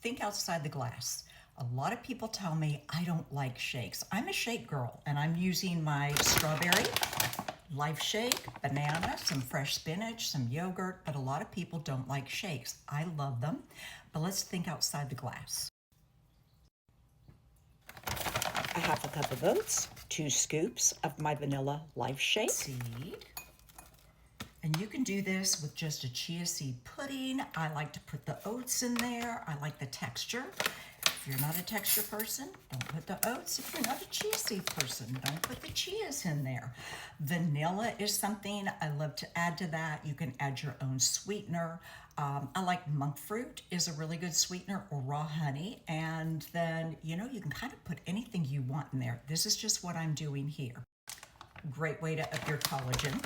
think outside the glass. A lot of people tell me I don't like shakes. I'm a shake girl, and I'm using my strawberry life shake, banana, some fresh spinach, some yogurt, but a lot of people don't like shakes. I love them, but let's think outside the glass. A half a cup of oats, 2 scoops of my vanilla life shake. Seed. And you can do this with just a chia seed pudding. I like to put the oats in there. I like the texture. If you're not a texture person, don't put the oats. If you're not a chia seed person, don't put the chias in there. Vanilla is something I love to add to that. You can add your own sweetener. I like monk fruit is a really good sweetener, or raw honey. And then, you can kind of put anything you want in there. This is just what I'm doing here. Great way to up your collagen.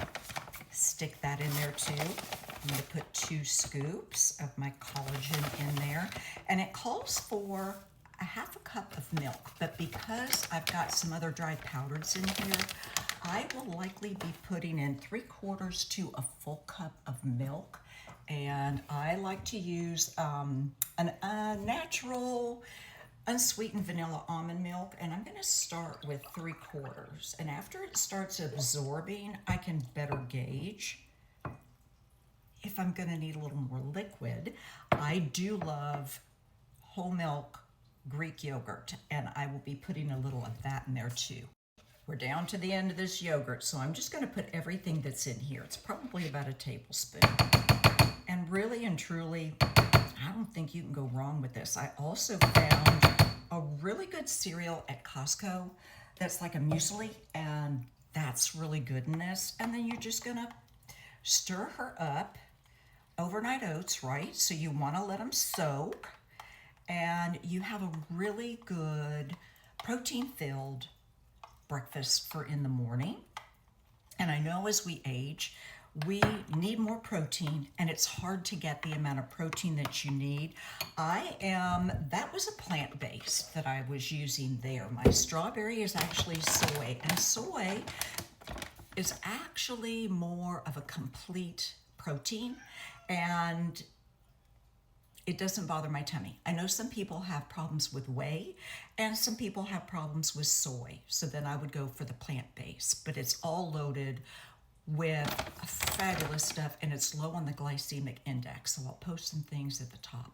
Stick that in there too. I'm going to put 2 scoops of my collagen in there. And it calls for a half a cup of milk, but because I've got some other dry powders in here, I will likely be putting in 3/4 to a full cup of milk. And I like to use a natural unsweetened vanilla almond milk, and I'm going to start with 3/4. And after it starts absorbing, I can better gauge if I'm going to need a little more liquid. I do love whole milk Greek yogurt, and I will be putting a little of that in there too. We're down to the end of this yogurt, so I'm just going to put everything that's in here. It's probably about a tablespoon. And really and truly, I don't think you can go wrong with this. I also found a really good cereal at Costco that's like a muesli, and that's really good in this. And then you're just gonna stir her up. Overnight oats, right? So you wanna let them soak, and you have a really good protein-filled breakfast for in the morning. And I know as we age, we need more protein, and it's hard to get the amount of protein that you need. That was a plant-based that I was using there. My strawberry is actually soy, and soy is actually more of a complete protein, and it doesn't bother my tummy. I know some people have problems with whey, and some people have problems with soy, so then I would go for the plant-based, but it's all loaded with fabulous stuff, and it's low on the glycemic index, so I'll post some things at the top.